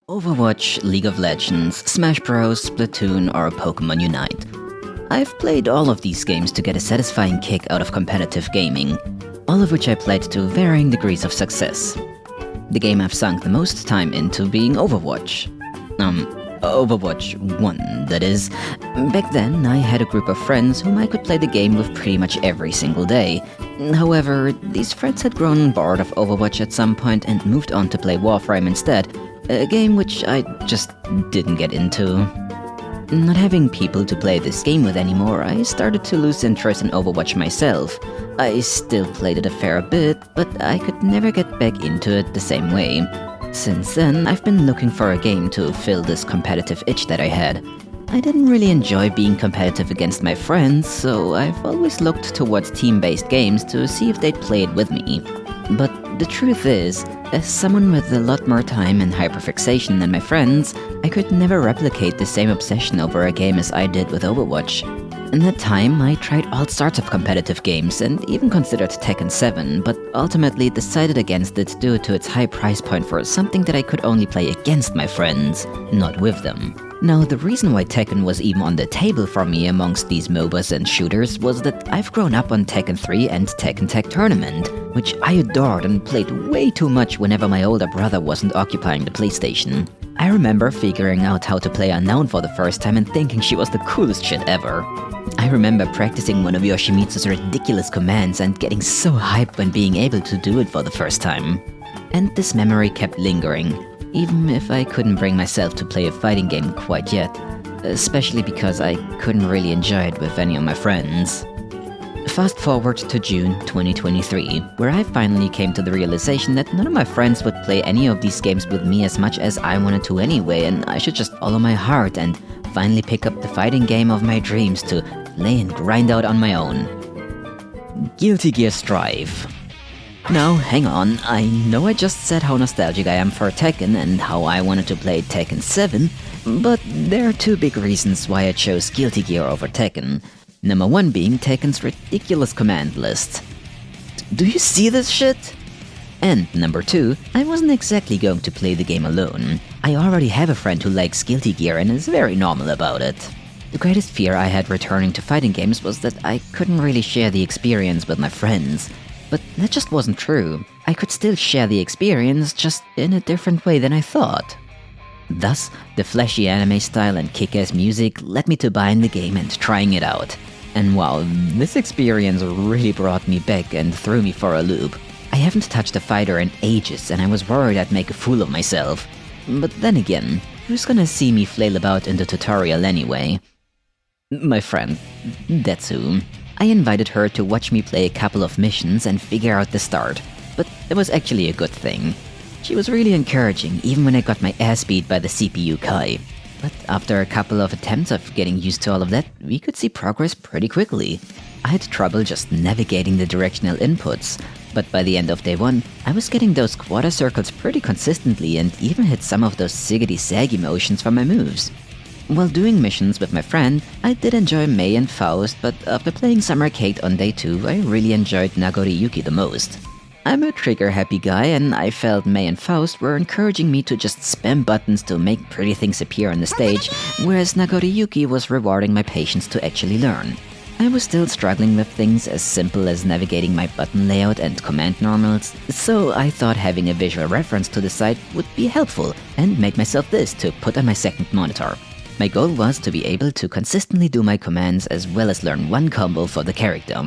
Overwatch, League of Legends, Smash Bros, Splatoon, or Pokemon Unite. I've played all of these games to get a satisfying kick out of competitive gaming, all of which I played to varying degrees of success. The game I've sunk the most time into being Overwatch. Overwatch 1, that is. Back then, I had a group of friends whom I could play the game with pretty much every single day. However, these friends had grown bored of Overwatch at some point and moved on to play Warframe instead, a game which I just didn't get into. Not having people to play this game with anymore, I started to lose interest in Overwatch myself. I still played it a fair bit, but I could never get back into it the same way. Since then, I've been looking for a game to fill this competitive itch that I had. I didn't really enjoy being competitive against my friends, so I've always looked towards team-based games to see if they'd play it with me. But the truth is, as someone with a lot more time and hyperfixation than my friends, I could never replicate the same obsession over a game as I did with Overwatch. In that time, I tried all sorts of competitive games and even considered Tekken 7, but ultimately decided against it due to its high price point for something that I could only play against my friends, not with them. Now, the reason why Tekken was even on the table for me amongst these MOBAs and shooters was that I've grown up on Tekken 3 and Tekken Tag Tournament, which I adored and played way too much whenever my older brother wasn't occupying the PlayStation. I remember figuring out how to play Unknown for the first time and thinking she was the coolest shit ever. I remember practicing one of Yoshimitsu's ridiculous commands and getting so hyped when being able to do it for the first time. And this memory kept lingering, even if I couldn't bring myself to play a fighting game quite yet, especially because I couldn't really enjoy it with any of my friends. Fast forward to June 2023, where I finally came to the realization that none of my friends would play any of these games with me as much as I wanted to anyway, and I should just follow my heart and finally pick up the fighting game of my dreams to lay and grind out on my own. Guilty Gear Strive. Now, hang on, I know I just said how nostalgic I am for Tekken and how I wanted to play Tekken 7, but there are two big reasons why I chose Guilty Gear over Tekken. Number one being Tekken's ridiculous command list. Do you see this shit? And number two, I wasn't exactly going to play the game alone. I already have a friend who likes Guilty Gear and is very normal about it. The greatest fear I had returning to fighting games was that I couldn't really share the experience with my friends. But that just wasn't true. I could still share the experience, just in a different way than I thought. Thus, the flashy anime style and kick-ass music led me to buying the game and trying it out. And wow, this experience really brought me back and threw me for a loop. I haven't touched a fighter in ages and I was worried I'd make a fool of myself. But then again, who's gonna see me flail about in the tutorial anyway? My friend, that's who. I invited her to watch me play a couple of missions and figure out the start, but it was actually a good thing. She was really encouraging even when I got my ass beat by the CPU Kai. But after a couple of attempts of getting used to all of that, we could see progress pretty quickly. I had trouble just navigating the directional inputs, but by the end of day one, I was getting those quarter circles pretty consistently and even hit some of those ziggity-saggy motions from my moves. While doing missions with my friend, I did enjoy Mei and Faust, but after playing some arcade on day 2, I really enjoyed Nagoriyuki the most. I'm a trigger-happy guy, and I felt Mei and Faust were encouraging me to just spam buttons to make pretty things appear on the stage, whereas Nagoriyuki was rewarding my patience to actually learn. I was still struggling with things as simple as navigating my button layout and command normals, so I thought having a visual reference to the site would be helpful, and made myself this to put on my second monitor. My goal was to be able to consistently do my commands as well as learn one combo for the character.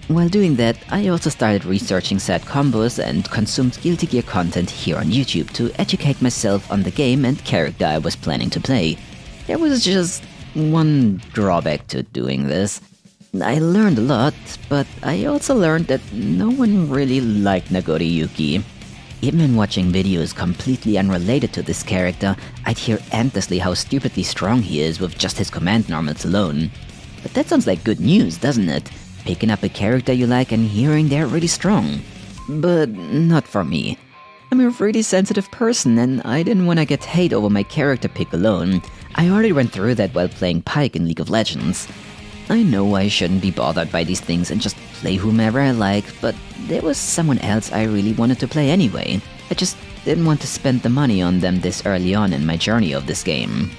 While doing that, I also started researching said combos and consumed Guilty Gear content here on YouTube to educate myself on the game and character I was planning to play. There was just one drawback to doing this. I learned a lot, but I also learned that no one really liked Nagoriyuki. Even when watching videos completely unrelated to this character, I'd hear endlessly how stupidly strong he is with just his command normals alone. But that sounds like good news, doesn't it? Picking up a character you like and hearing they're really strong. But not for me. I'm a really sensitive person and I didn't want to get hate over my character pick alone. I already went through that while playing Pyke in League of Legends. I know I shouldn't be bothered by these things and just play whomever I like, but there was someone else I really wanted to play anyway. I just didn't want to spend the money on them this early on in my journey of this game.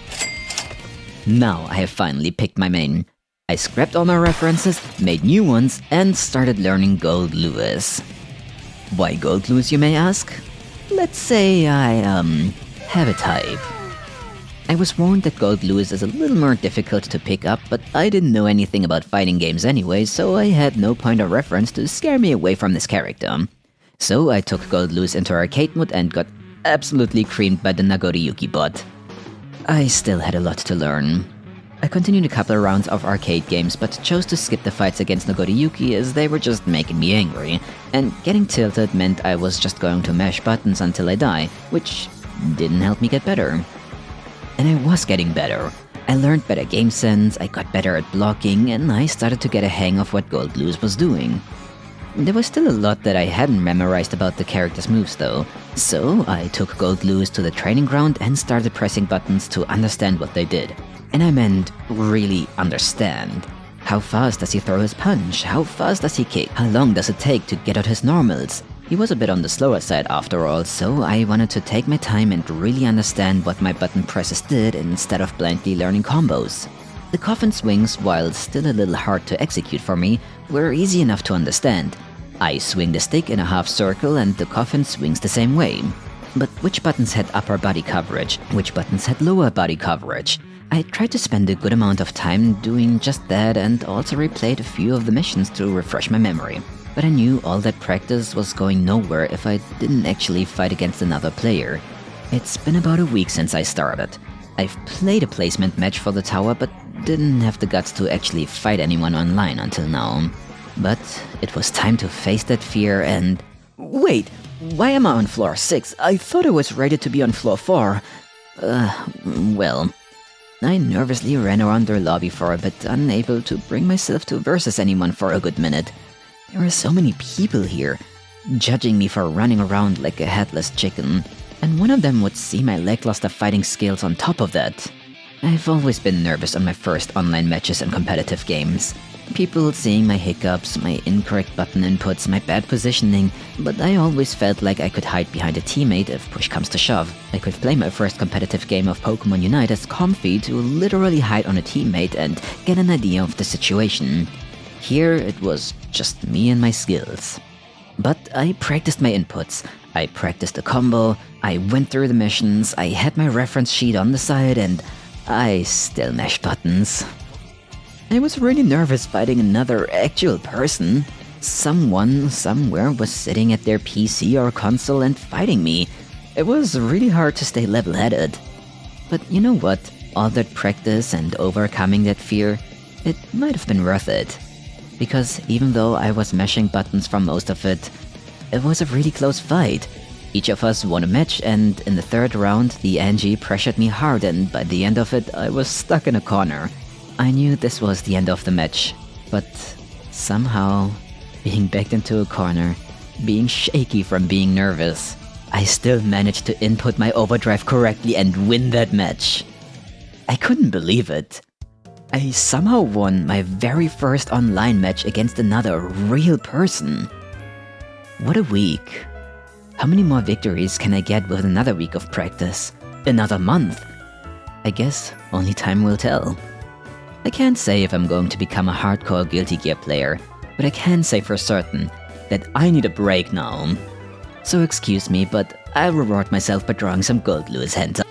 Now I have finally picked my main. I scrapped all my references, made new ones, and started learning Gold Lewis. Why Gold Lewis, you may ask? Let's say I, have a type. I was warned that Gold Lewis is a little more difficult to pick up, but I didn't know anything about fighting games anyway, so I had no point of reference to scare me away from this character. So I took Gold Lewis into arcade mode and got absolutely creamed by the Nagoriyuki bot. I still had a lot to learn. I continued a couple of rounds of arcade games, but chose to skip the fights against Nagoriyuki as they were just making me angry, and getting tilted meant I was just going to mash buttons until I die, which didn't help me get better. And I was getting better. I learned better game sense, I got better at blocking, and I started to get a hang of what Gold Lewis was doing. There was still a lot that I hadn't memorized about the character's moves though, so I took Gold Lewis to the training ground and started pressing buttons to understand what they did. And I meant really understand. How fast does he throw his punch? How fast does he kick? How long does it take to get out his normals? He was a bit on the slower side after all, so I wanted to take my time and really understand what my button presses did instead of blindly learning combos. The coffin swings, while still a little hard to execute for me, were easy enough to understand. I swing the stick in a half circle and the coffin swings the same way. But which buttons had upper body coverage? Which buttons had lower body coverage? I tried to spend a good amount of time doing just that and also replayed a few of the missions to refresh my memory. But I knew all that practice was going nowhere if I didn't actually fight against another player. It's been about a week since I started. I've played a placement match for the tower, but didn't have the guts to actually fight anyone online until now. But it was time to face that fear and... Wait, why am I on floor 6? I thought I was rated to be on floor 4. Well... I nervously ran around their lobby for a bit, unable to bring myself to versus anyone for a good minute. There were so many people here, judging me for running around like a headless chicken, and one of them would see my lackluster fighting skills on top of that. I've always been nervous on my first online matches and competitive games. People seeing my hiccups, my incorrect button inputs, my bad positioning, but I always felt like I could hide behind a teammate if push comes to shove. I could play my first competitive game of Pokemon Unite as comfy to literally hide on a teammate and get an idea of the situation. Here it was just me and my skills. But I practiced my inputs, I practiced the combo, I went through the missions, I had my reference sheet on the side, and I still mashed buttons. I was really nervous fighting another actual person. Someone, somewhere was sitting at their PC or console and fighting me. It was really hard to stay level-headed. But you know what? All that practice and overcoming that fear, it might have been worth it. Because even though I was mashing buttons for most of it, it was a really close fight. Each of us won a match, and in the third round, the Angie pressured me hard, and by the end of it, I was stuck in a corner. I knew this was the end of the match, but somehow, being backed into a corner, being shaky from being nervous, I still managed to input my overdrive correctly and win that match. I couldn't believe it. I somehow won my very first online match against another real person. What a week. How many more victories can I get with another week of practice? Another month? I guess only time will tell. I can't say if I'm going to become a hardcore Guilty Gear player, but I can say for certain that I need a break now. So excuse me, but I'll reward myself by drawing some Gold Lewis hentai.